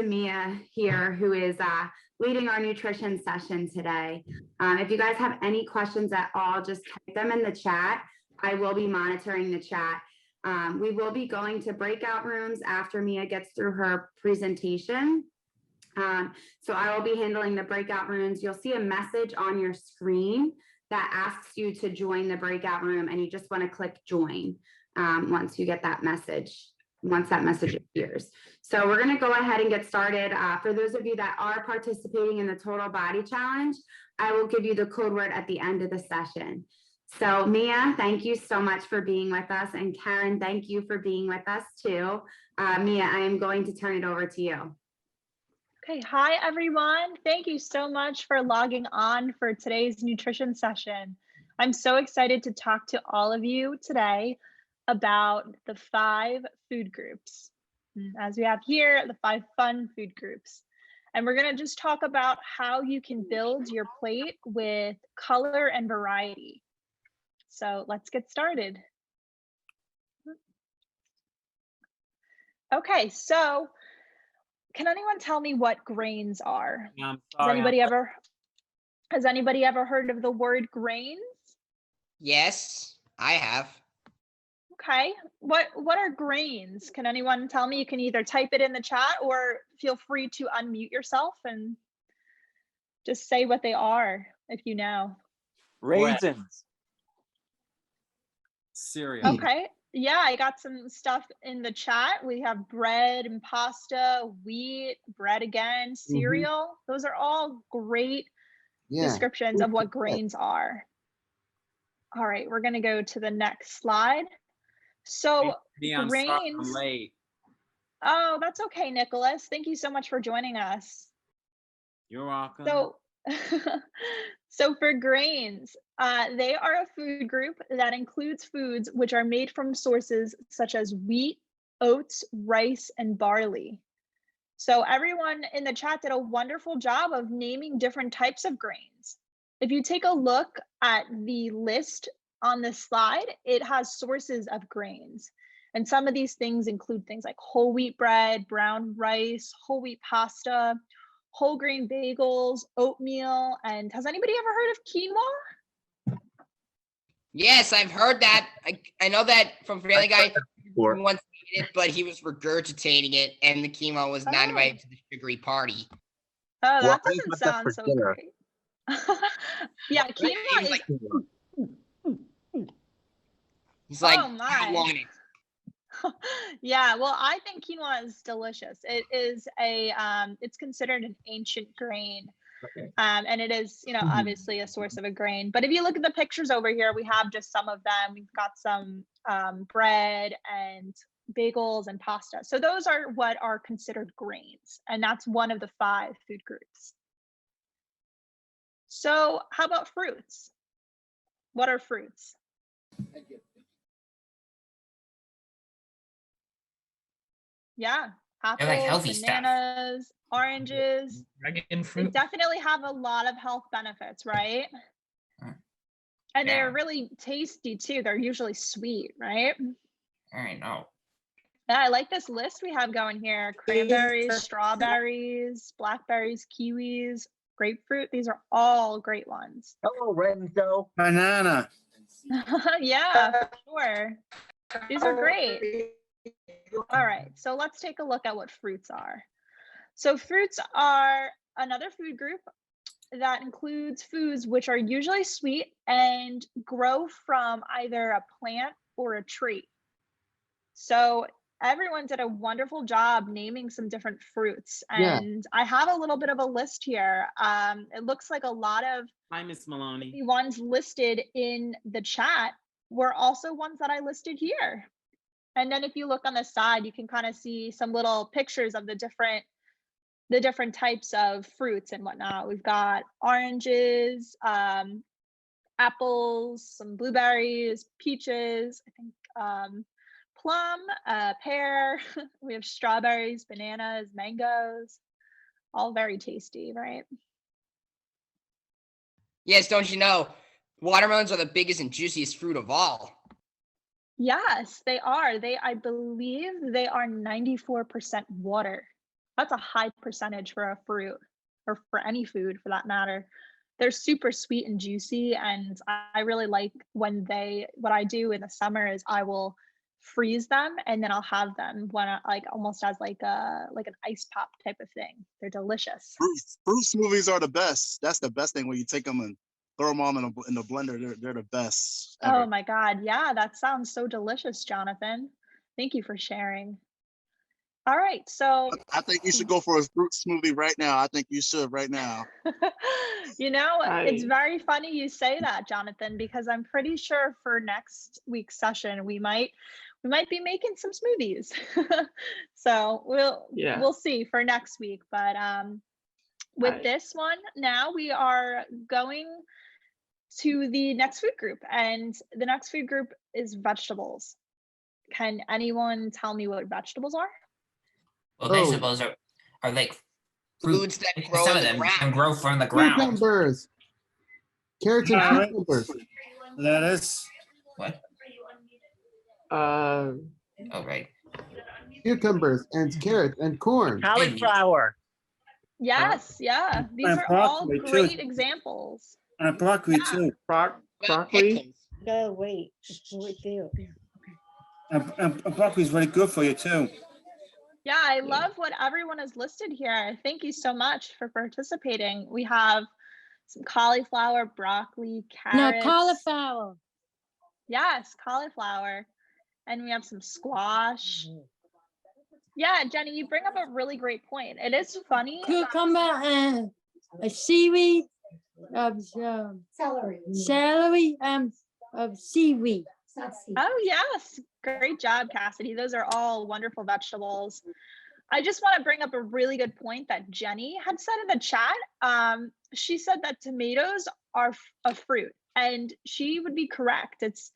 Mia here, who is leading our nutrition session today. If you guys have any questions at all, just type them in the chat. I will be monitoring the chat. We will be going to breakout rooms after Mia gets through her presentation. So I will be handling the breakout rooms. You'll see a message on your screen that asks you to join the breakout room, and you just want to click join once you get that message. Once that message appears. So we're going to go ahead and get started. For those of you that are participating in the Total Body Challenge, I will give you the code word at the end of the session. So Mia, thank you so much for being with us. And Karen, thank you for being with us too. Mia, I am going to turn it over to you. Okay, hi everyone. Thank you so much for logging on for today's nutrition session. I'm so excited to talk to all of you today about the 5 food groups. As we have here, the 5 fun food groups. And we're going to just talk about how you can build your plate with color and variety. So let's get started. Okay, so can anyone tell me what grains are? Yeah, I'm sorry. Has anybody ever heard of the word grains? Yes, I have. Okay, what are grains? Can anyone tell me? You can either type it in the chat or feel free to unmute yourself and just say what they are if you know. Raisins. Cereal. Okay, yeah, I got some stuff in the chat. We have bread and pasta, wheat, bread again, cereal. Those are all great descriptions of what grains are. All right, we're gonna go to the next slide. So I'm sorry I'm grains. late. Oh, that's okay, Nicholas. Thank you so much for joining us. You're welcome. So for grains, they are a food group that includes foods which are made from sources such as wheat, oats, rice, and barley. So everyone in the chat did a wonderful job of naming different types of grains. If you take a look at the list on this slide, it has sources of grains. And some of these things include things like whole wheat bread, brown rice, whole wheat pasta, whole grain bagels, oatmeal, and has anybody ever heard of quinoa? Yes, I've heard that. I know that from Family Guy. He once ate it, but he was regurgitating it, and the quinoa was not invited to the sugary party. Oh, that doesn't sound so great. Yeah, quinoa is. He's like, oh my. I want it. Yeah, well, I think quinoa is delicious. It is it's considered an ancient grain. Okay. And it is, obviously a source of a grain. But if you look at the pictures over here, we have just some of them. We've got some bread and bagels and pasta. So those are what are considered grains. And that's one of the 5 food groups. So how about fruits? What are fruits? Yeah, apples, like healthy bananas, oranges. Dragon fruit. They definitely have a lot of health benefits, right? And they're really tasty too. They're usually sweet, right? I know. Yeah, I like this list we have going here. Cranberries, strawberries, blackberries, kiwis, grapefruit. These are all great ones. Hello, Renzo. Banana. Yeah, sure. These are great. All right, so let's take a look at what fruits are. So fruits are another food group that includes foods which are usually sweet and grow from either a plant or a tree. So everyone did a wonderful job naming some different fruits. And I have a little bit of a list here. It looks like a lot of Hi, Miss Maloney. the ones listed in the chat were also ones that I listed here. And then if you look on the side, you can kind of see some little pictures of the different types of fruits and whatnot. We've got oranges, apples, some blueberries, peaches, I think plum, pear. We have strawberries, bananas, mangoes, all very tasty, right? Yes, don't you know, watermelons are the biggest and juiciest fruit of all. Yes, they are. I believe they are 94% water. That's a high percentage for a fruit, or for any food for that matter. They're super sweet and juicy, and I really like when what I do in the summer is I will freeze them and then I'll have them when like almost as like an ice pop type of thing. They're delicious. Fruit smoothies are the best. That's the best thing when you take them and throw them all in the blender. They're the best ever. Oh my God. Yeah, that sounds so delicious, Jonathan. Thank you for sharing. All right, so I think you should go for a fruit smoothie right now. I think you should right now. you know, it's very funny you say that, Jonathan, because I'm pretty sure for next week's session we might be making some smoothies. So we'll see for next week. But with this one, now we are going to the next food group, and the next food group is vegetables. Can anyone tell me what vegetables are? Well, vegetables are like Foods that grow some in of the them ground. can grow from the ground. Cucumbers. Carrots and Carrot. cucumbers. Lettuce. What? Uh, Oh, right. cucumbers and carrots and corn. Cauliflower. Yes, yeah. These And are all broccoli, too. great examples. And broccoli too. Broccoli. Go wait. Wait there. And broccoli is very good for you too. Yeah, I love what everyone has listed here. Thank you so much for participating. We have some cauliflower, broccoli, carrots. No, cauliflower. Yes, cauliflower. And we have some squash. Yeah, Jenny, you bring up a really great point. It is funny. Cucumber and a seaweed of celery of seaweed. Oh, yes. Great job, Cassidy. Those are all wonderful vegetables. I just want to bring up a really good point that Jenny had said in the chat. She said that tomatoes are a fruit, and she would be correct. It's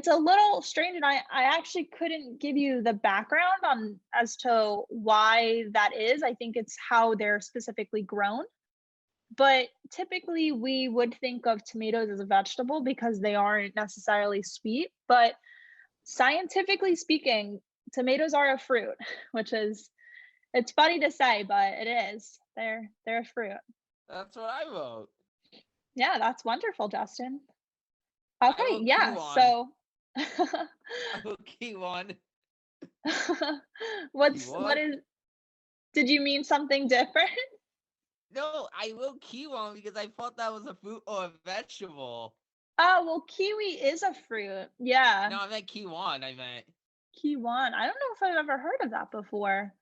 a little strange, and I actually couldn't give you the background on as to why that is. I think it's how they're specifically grown. But typically we would think of tomatoes as a vegetable because they aren't necessarily sweet, but scientifically speaking, tomatoes are a fruit, which is, it's funny to say, but it is. They're a fruit. That's what I wrote. Yeah, that's wonderful, Justin. Okay, wrote yeah, Q1. so I wrote Q1. what Q1? is, did you mean something different? No, I wrote Q1 because I thought that was a fruit or a vegetable. Oh, well, kiwi is a fruit. Yeah. No, I meant Q1, I meant. Q1. I don't know if I've ever heard of that before.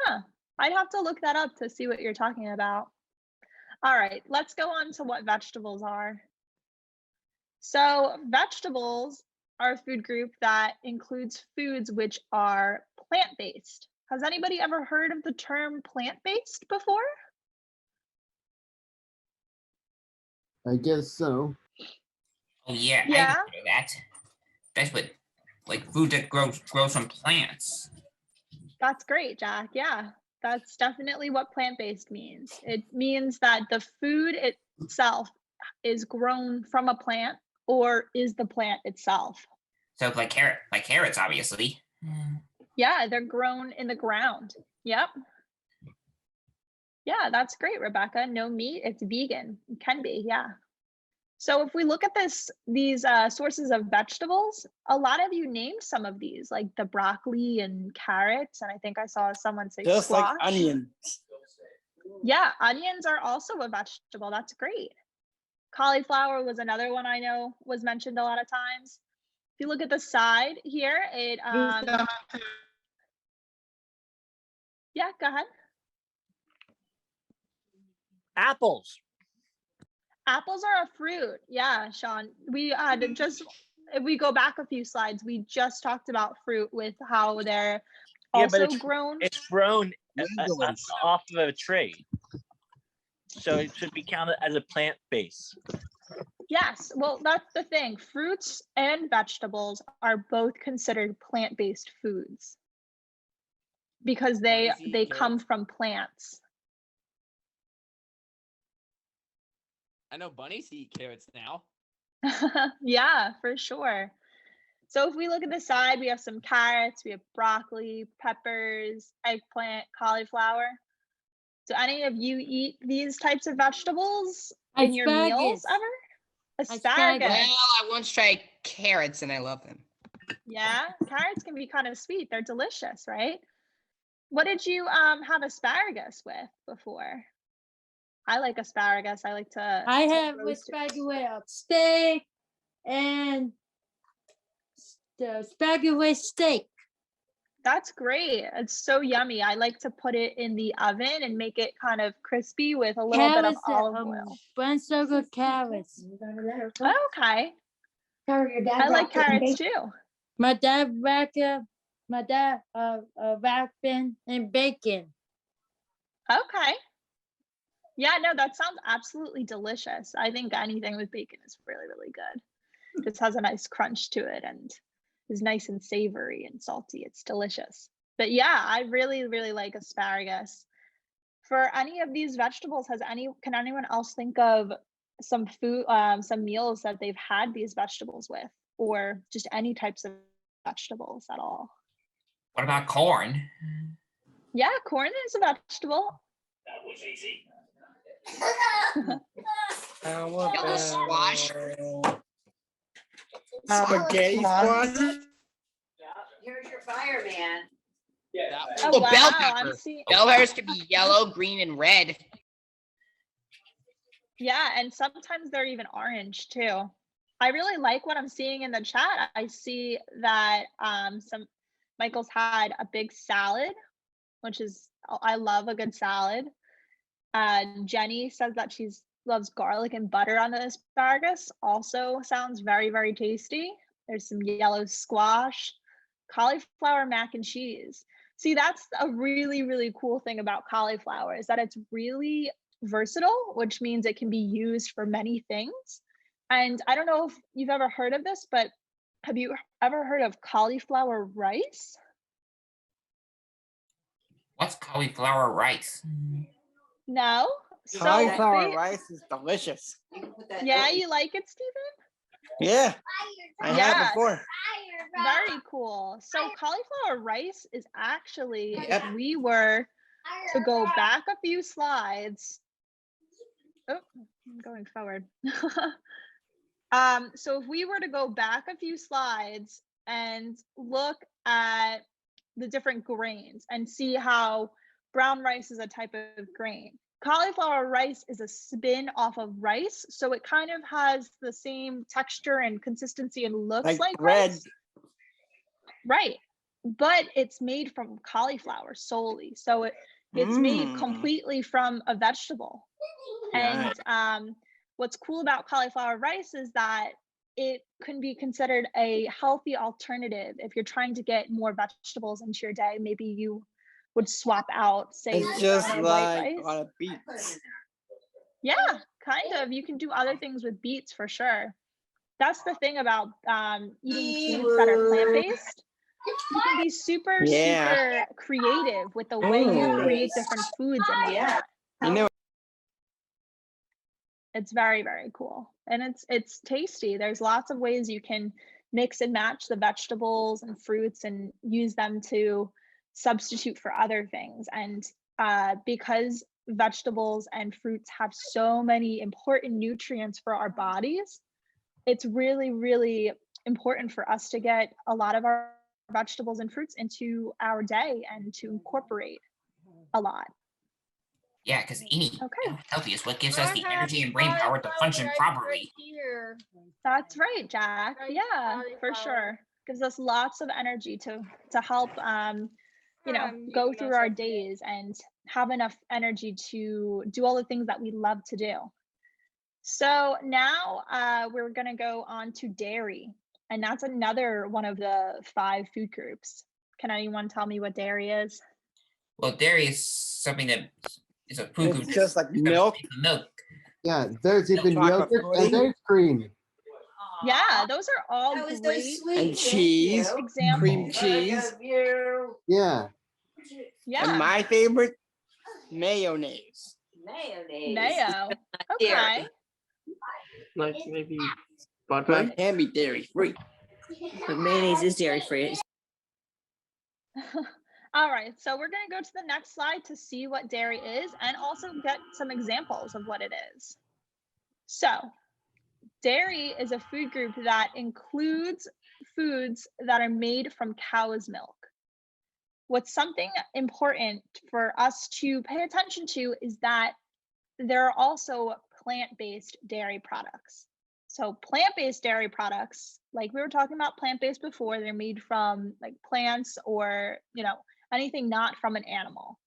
Huh. I'd have to look that up to see what you're talking about. All right, let's go on to what vegetables are. So vegetables are a food group that includes foods which are plant-based. Has anybody ever heard of the term plant-based before? I guess so. Oh yeah, I Yeah. heard of that. That's what, like food that grows from plants. That's great, Jack. Yeah, that's definitely what plant-based means. It means that the food itself is grown from a plant or is the plant itself. So like carrots, obviously. Yeah, they're grown in the ground. Yep. Yeah, that's great, Rebecca. No meat, it's vegan. It can be, yeah. So if we look at these sources of vegetables, a lot of you named some of these, like the broccoli and carrots, and I think I saw someone say Just squash. like onions. Yeah, onions are also a vegetable. That's great. Cauliflower was another one I know was mentioned a lot of times. If you look at the side here, it yeah, go ahead. Apples. Apples are a fruit. Yeah, Sean. We just, if we go back a few slides, we just talked about fruit with how they're also grown. It's grown Mangoes. off of a tree. So it should be counted as a plant base. Yes, well, that's the thing. Fruits and vegetables are both considered plant-based foods because they come from plants. I know bunnies eat carrots now. Yeah, for sure. So if we look at the side, we have some carrots, we have broccoli, peppers, eggplant, cauliflower. Do any of you eat these types of vegetables in your meals Asparagus. ever? Asparagus. Asparagus. Well, I once tried carrots and I love them. Yeah, carrots can be kind of sweet. They're delicious, right? What did you have asparagus with before? I like asparagus. I like to. I to have with roast it. spaghetti with steak and the spaghetti with steak. That's great. It's so yummy. I like to put it in the oven and make it kind of crispy with a little bit of Carrots, olive oil. brown sugar carrots. Okay. I like carrots too. My dad wrapping and bacon. Okay. Yeah, no, that sounds absolutely delicious. I think anything with bacon is really, really good. Just has a nice crunch to it and is nice and savory and salty. It's delicious. But yeah, I really, really like asparagus. For any of these vegetables, can anyone else think of some food, some meals that they've had these vegetables with, or just any types of vegetables at all? What about corn? Yeah, corn is a vegetable. Yellow squash. Spaghetti squash. Here's your fireman. Oh, Oh, bell wow, pepper. I'm seeing. Bell peppers can be yellow, green, and red. Yeah, and sometimes they're even orange too. I really like what I'm seeing in the chat. I see that Michael's had a big salad, which is, I love a good salad. Jenny says that loves garlic and butter on the asparagus. Also sounds very, very tasty. There's some yellow squash, cauliflower mac and cheese. See, that's a really, really cool thing about cauliflower is that it's really versatile, which means it can be used for many things. And I don't know if you've ever heard of this, but have you ever heard of cauliflower rice? What's cauliflower rice? No? So Cauliflower they- rice is delicious. Yeah, you like it, Stephen? Yeah, I Yeah. had before. Very cool. So cauliflower rice is actually, Yep. if we were to go back a few slides. Oh, I'm going forward. So if we were to go back a few slides and look at the different grains and see how brown rice is a type of grain. Cauliflower rice is a spin off of rice, so it kind of has the same texture and consistency and looks like bread. rice. Right, but it's made from cauliflower solely, so it's made completely from a vegetable. Yeah. And what's cool about cauliflower rice is that it can be considered a healthy alternative if you're trying to get more vegetables into your day. Maybe you would swap out, say, It's just white like rice. on a beets. Yeah, kind of. You can do other things with beets for sure. That's the thing about eating foods that are plant-based. You can be super, super creative with the way you create different foods in the plant. You know, It's very, very cool. And it's tasty. There's lots of ways you can mix and match the vegetables and fruits and use them to substitute for other things. And because vegetables and fruits have so many important nutrients for our bodies, it's really, really important for us to get a lot of our vegetables and fruits into our day and to incorporate a lot. Yeah, because eating Okay. healthy is what gives us the energy and brain power to function properly. That's right, Jack. Yeah, for sure. Gives us lots of energy to help go through our days and have enough energy to do all the things that we love to do. So now we're going to go on to dairy, and that's another one of the 5 food groups. Can anyone tell me what dairy is? Well, dairy is something that is a food group. it's just like milk. Milk. Yeah, there's even Chocolate yogurt and pudding. there's cream. Yeah, those are all That was so great sweet. And cheese, examples. cream cheese, Yeah, Yeah, and my favorite, mayonnaise. Mayonnaise. mayo. Okay. Like maybe But butter. it can be dairy free. But mayonnaise is dairy free. All right, so we're gonna go to the next slide to see what dairy is and also get some examples of what it is. So dairy is a food group that includes foods that are made from cow's milk. What's something important for us to pay attention to is that there are also plant-based dairy products. So plant-based dairy products, like we were talking about plant-based before, they're made from like plants or, anything not from an animal.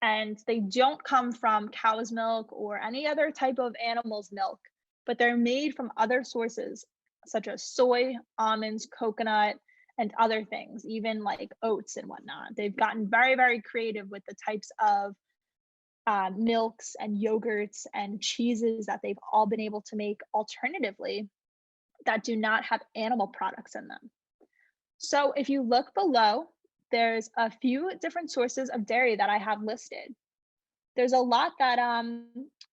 And they don't come from cow's milk or any other type of animal's milk, but they're made from other sources such as soy, almonds, coconut, and other things, even like oats and whatnot. They've gotten very, very creative with the types of milks and yogurts and cheeses that they've all been able to make alternatively that do not have animal products in them. So if you look below, there's a few different sources of dairy that I have listed. There's a lot that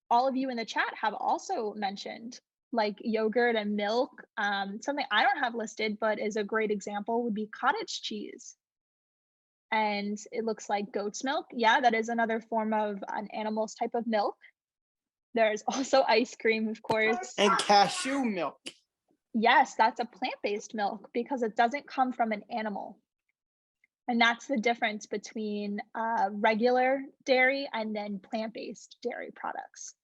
all of you in the chat have also mentioned, like yogurt and milk. Something I don't have listed, but is a great example would be cottage cheese. And it looks like goat's milk. Yeah, that is another form of an animal's type of milk. There's also ice cream, of course. And cashew milk. Yes, that's a plant-based milk because it doesn't come from an animal. And that's the difference between regular dairy and then plant-based dairy products.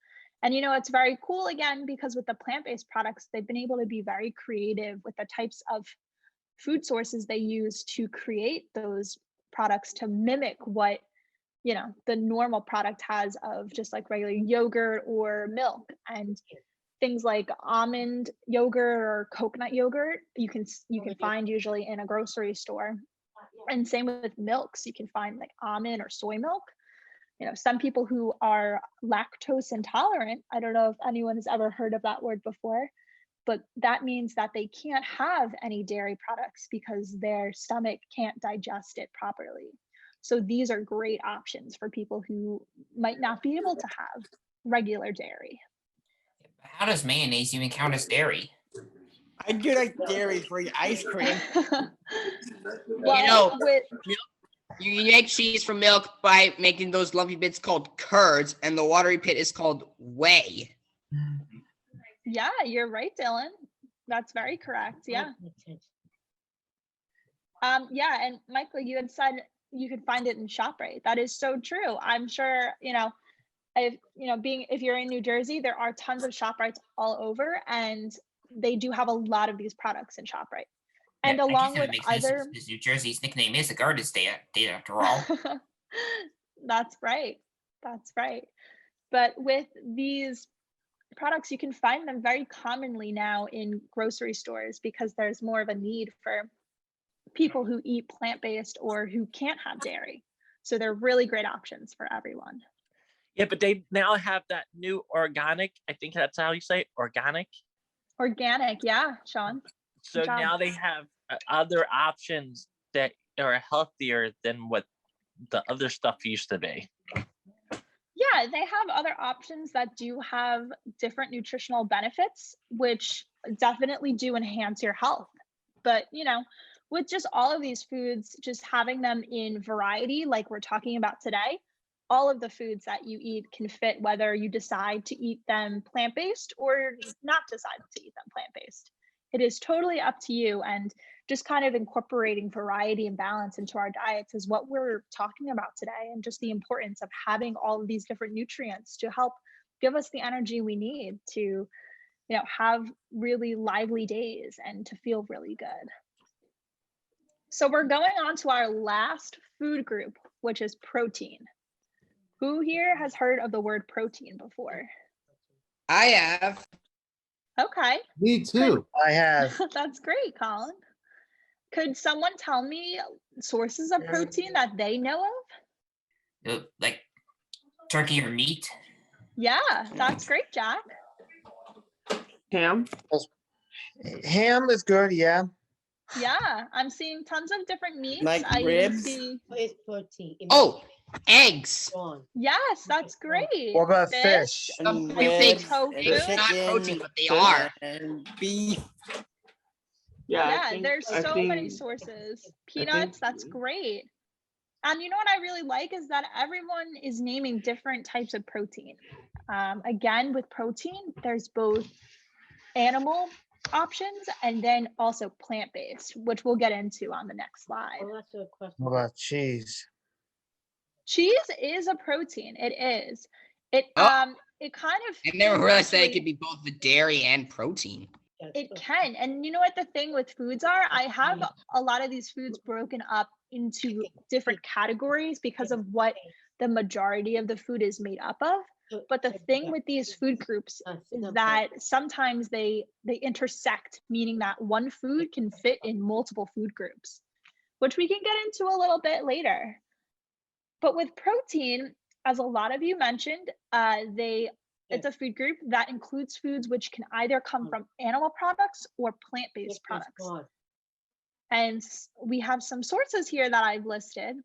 And it's very cool again, because with the plant-based products, they've been able to be very creative with the types of food sources they use to create those products to mimic what the normal product has of just like regular yogurt or milk. And things like almond yogurt or coconut yogurt you can find usually in a grocery store. And same with milks, you can find like almond or soy milk. Some people who are lactose intolerant, I don't know if anyone has ever heard of that word before, but that means that they can't have any dairy products because their stomach can't digest it properly. So these are great options for people who might not be able to have regular dairy. How does mayonnaise even count as dairy? I do like dairy for ice cream. Well, You make cheese from milk by making those lumpy bits called curds, and the watery pit is called whey. Yeah, you're right, Dylan. That's very correct. Yeah. Yeah, and Michael, you had said you could find it in ShopRite. That is so true. I'm sure, if you're in New Jersey, there are tons of ShopRites all over, and they do have a lot of these products in ShopRite. And Yeah, along with makes sense, other, because New Jersey's nickname is the Garden State after all. That's right. That's right. But with these products, you can find them very commonly now in grocery stores because there's more of a need for people who eat plant-based or who can't have dairy. So they're really great options for everyone. Yeah, but they now have that new organic. I think that's how you say it, organic. Organic, yeah, Sean. So now they have other options that are healthier than what the other stuff used to be. Yeah, they have other options that do have different nutritional benefits, which definitely do enhance your health. But, with just all of these foods, just having them in variety, like we're talking about today, all of the foods that you eat can fit whether you decide to eat them plant-based or not decide to eat them plant-based. It is totally up to you, and just kind of incorporating variety and balance into our diets is what we're talking about today, and just the importance of having all of these different nutrients to help give us the energy we need to, have really lively days and to feel really good. So we're going on to our last food group, which is protein. Who here has heard of the word protein before? I have. Okay. Me too. I have. That's great, Colin. Could someone tell me sources of protein that they know of? Like turkey or meat? Yeah, that's great, Jack. Ham. Ham is good, yeah. Yeah, I'm seeing tons of different meats. Like I even ribs? see. Oh, eggs. Yes, that's great. What about fish? Some And people think ribs tofu. and it's not chicken protein, but they are. and beef. Yeah, I Yeah, think- there's I so many think- sources. think- Peanuts, that's great. And you know what I really like is that everyone is naming different types of protein. Again, with protein, there's both animal options and then also plant-based, which we'll get into on the next slide. What about cheese? Cheese is a protein. It is. It Oh. it kind of I never realized that it actually- could be both the dairy and protein. It can. And you know what the thing with foods are? I have a lot of these foods broken up into different categories because of what the majority of the food is made up of. But the thing with these food groups is that sometimes they intersect, meaning that one food can fit in multiple food groups, which we can get into a little bit later. But with protein, as a lot of you mentioned, it's a food group that includes foods which can either come from animal products or plant-based products. And we have some sources here that I've listed.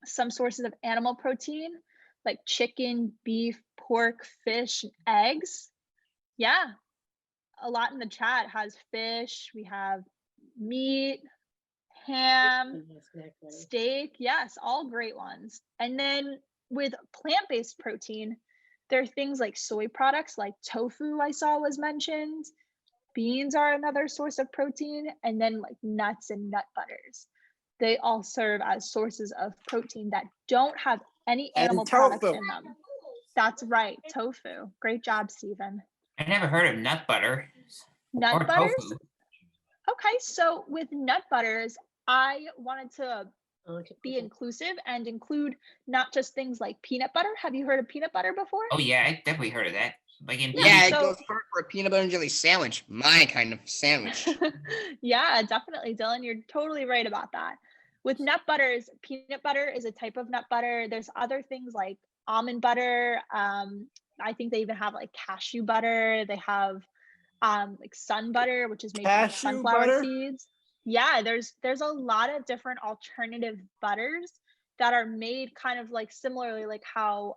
Some sources of animal protein, like chicken, beef, pork, fish, and eggs. Yeah, a lot in the chat has fish. We have meat, ham, steak. Yes, all great ones. And then with plant-based protein, there are things like soy products like tofu I saw was mentioned. Beans are another source of protein, and then like nuts and nut butters. They all serve as sources of protein that don't have any animal products in them. That's right, tofu. Great job, Stephen. I never heard of nut butter. Nut or butters? tofu. Okay, so with nut butters, I wanted to be inclusive and include not just things like peanut butter. Have you heard of peanut butter before? Oh yeah, I definitely heard of that. Like in Yeah, it so- goes perfect for a peanut butter and jelly sandwich. My kind of sandwich. Yeah, definitely, Dylan. You're totally right about that. With nut butters, peanut butter is a type of nut butter. There's other things like almond butter. I think they even have like cashew butter. They have like sun butter, which is made from Cashew sunflower butter? seeds. Yeah, there's a lot of different alternative butters that are made kind of like similarly like how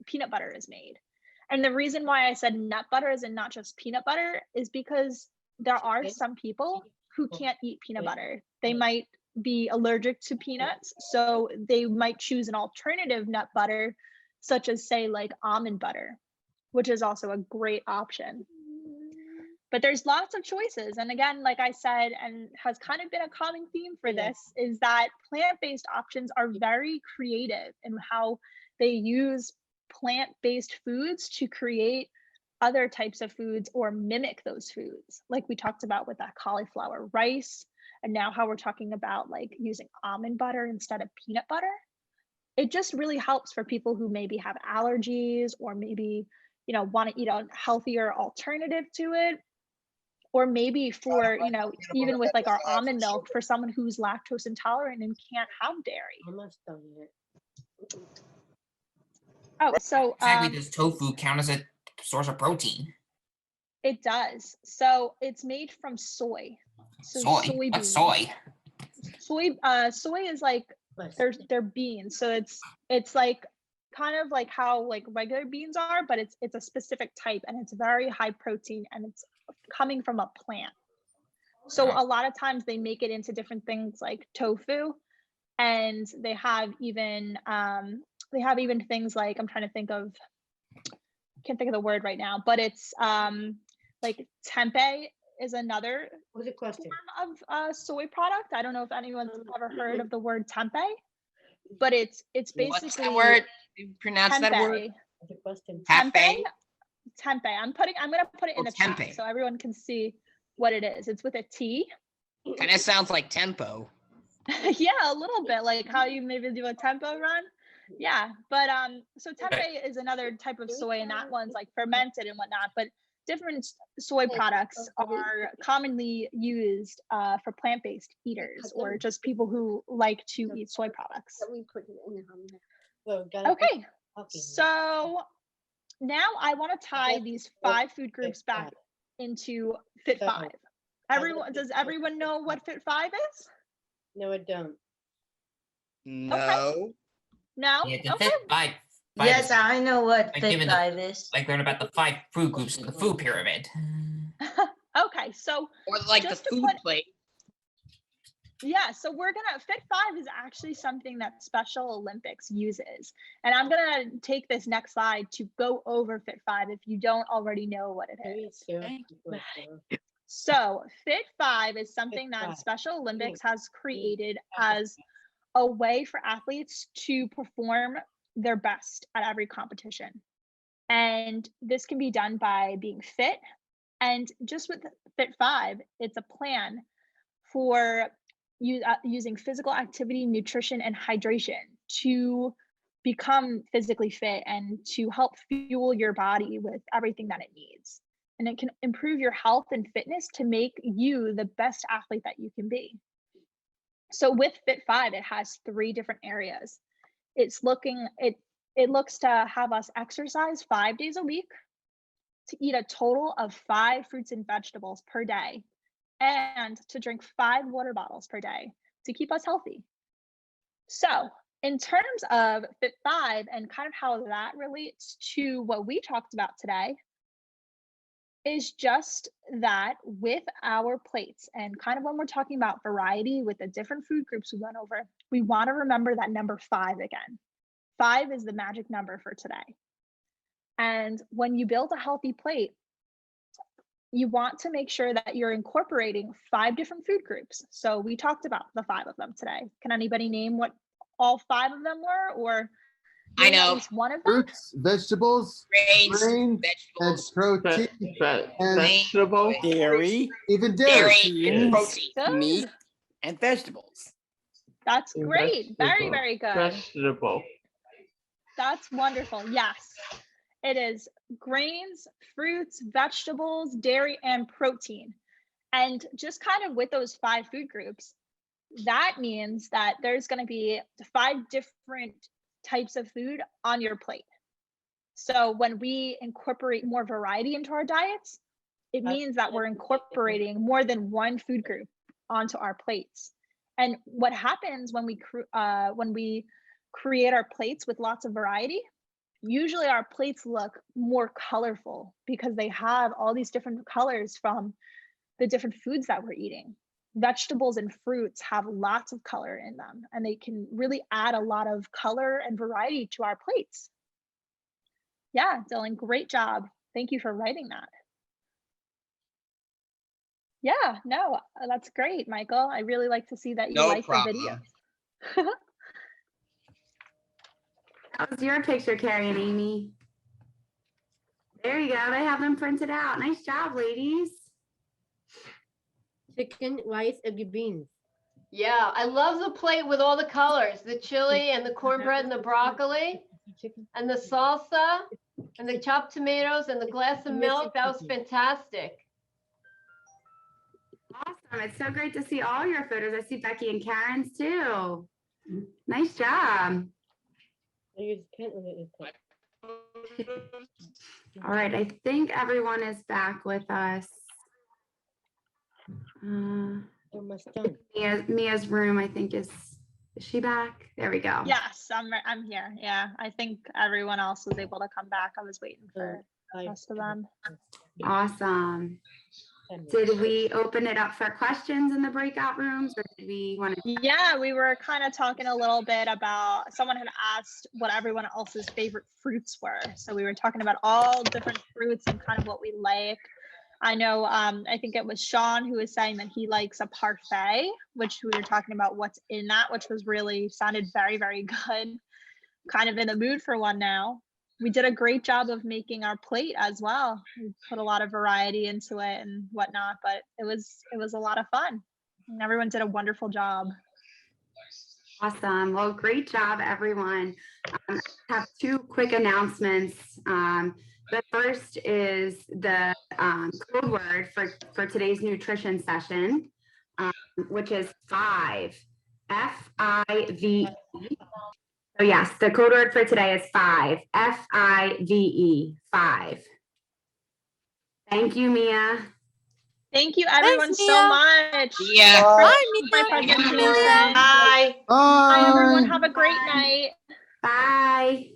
peanut butter is made. And the reason why I said nut butters and not just peanut butter is because there are some people who can't eat peanut butter. They might be allergic to peanuts, so they might choose an alternative nut butter, such as say like almond butter, which is also a great option. But there's lots of choices. And again, like I said, and has kind of been a common theme for this, is that plant-based options are very creative in how they use plant-based foods to create other types of foods or mimic those foods. Like we talked about with that cauliflower rice, and now how we're talking about like using almond butter instead of peanut butter. It just really helps for people who maybe have allergies or maybe, you know, want to eat a healthier alternative to it. Or maybe for, you know, even with like our almond milk for someone who's lactose intolerant and can't have dairy. Oh, so Exactly, does tofu count as a source of protein? it does. So it's made from soy. So Soy? What's soy? Soy is like they're beans. So it's like kind of like how like regular beans are, but it's a specific type and it's very high protein and it's coming from a plant. So a lot of times they make it into different things like tofu, and they have even things like, I'm trying to think of, can't think of the word right now, but it's like tempeh is another form of soy product. I don't know if anyone's ever heard of the word tempeh, but it's basically What's that word? You pronounce that word? Tempeh. Tempeh. I'm gonna put it in the chat tempeh. so everyone can see what it is. It's with a T. Kind of sounds like tempo. Yeah, a little bit like how you maybe do a tempo run. Yeah, but so tempeh is another type of soy, and that one's like fermented and whatnot. But different soy products are commonly used for plant-based eaters or just people who like to eat soy products. Okay, so now I want to tie these 5 food groups back into Fit 5. Does everyone know what Fit 5 is? No, I don't. No. No? Yeah, the Okay. Fit 5. Yes, I know what Like Fit given 5 is. Like learn about the 5 food groups in the food pyramid. Okay, so Or like just the to food put- plate. Yeah, so Fit 5 is actually something that Special Olympics uses. And I'm gonna take this next slide to go over Fit 5 if you don't already know what it is. So Fit 5 is something that Special Olympics has created as a way for athletes to perform their best at every competition. And this can be done by being fit. And just with Fit 5, it's a plan for using physical activity, nutrition, and hydration to become physically fit and to help fuel your body with everything that it needs. And it can improve your health and fitness to make you the best athlete that you can be. So with Fit 5, it has 3 different areas. It looks to have us exercise 5 days a week, to eat a total of 5 fruits and vegetables per day, and to drink 5 water bottles per day to keep us healthy. So in terms of Fit 5 and kind of how that relates to what we talked about today, is just that with our plates and kind of when we're talking about variety with the different food groups we went over, we want to remember that number 5 again. 5 is the magic number for today. And when you build a healthy plate, you want to make sure that you're incorporating 5 different food groups. So we talked about the 5 of them today. Can anybody name what all 5 of them were, or I know. at least one of them? Fruits, vegetables, Grains, and vegetables, protein, and Vegetable, dairy, even dairy. protein. meat, and vegetables. That's great. Very, very good. Vegetable. That's wonderful. Yes, it is grains, fruits, vegetables, dairy, and protein. And just kind of with those 5 food groups, that means that there's going to be 5 different types of food on your plate. So when we incorporate more variety into our diets, it means that we're incorporating more than one food group onto our plates. And what happens when we create our plates with lots of variety, usually our plates look more colorful because they have all these different colors from the different foods that we're eating. Vegetables and fruits have lots of color in them, and they can really add a lot of color and variety to our plates. Yeah, Dylan, great job. Thank you for writing that. Yeah, no, that's great, Michael. I really like to see that you like the video. That was your picture, Carrie and Amy. There you go. They have them printed out. Nice job, ladies. Chicken, rice, and beans. Yeah, I love the plate with all the colors, the chili and the cornbread and the broccoli and the salsa and the chopped tomatoes and the glass of milk. That was fantastic. Awesome. It's so great to see all your photos. I see Becky and Karen's too. Nice job. All right. I think everyone is back with us. Mia's room, I think, is she back? There we go. Yes, I'm here. Yeah, I think everyone else was able to come back. I was waiting for the rest of them. Awesome. Did we open it up for questions in the breakout rooms, or did we want to? Yeah, we were kind of talking a little bit about, someone had asked what everyone else's favorite fruits were. So we were talking about all different fruits and kind of what we like. I know, I think it was Sean who was saying that he likes a parfait, which we were talking about what's in that, which was really sounded very, very good. Kind of in the mood for one now. We did a great job of making our plate as well. We put a lot of variety into it and whatnot, but it was a lot of fun. And everyone did a wonderful job. Awesome. Well, great job, everyone. I have 2 quick announcements. The first is the code word for today's nutrition session, which is 5, F-I-V-E. So yes, the code word for today is 5, F-I-V-E, 5. Thank you, Mia. Thank you, everyone, Thanks, so much. Yeah. Bye, My Mia. presentation. Bye. Bye, everyone. Have a great night. Bye.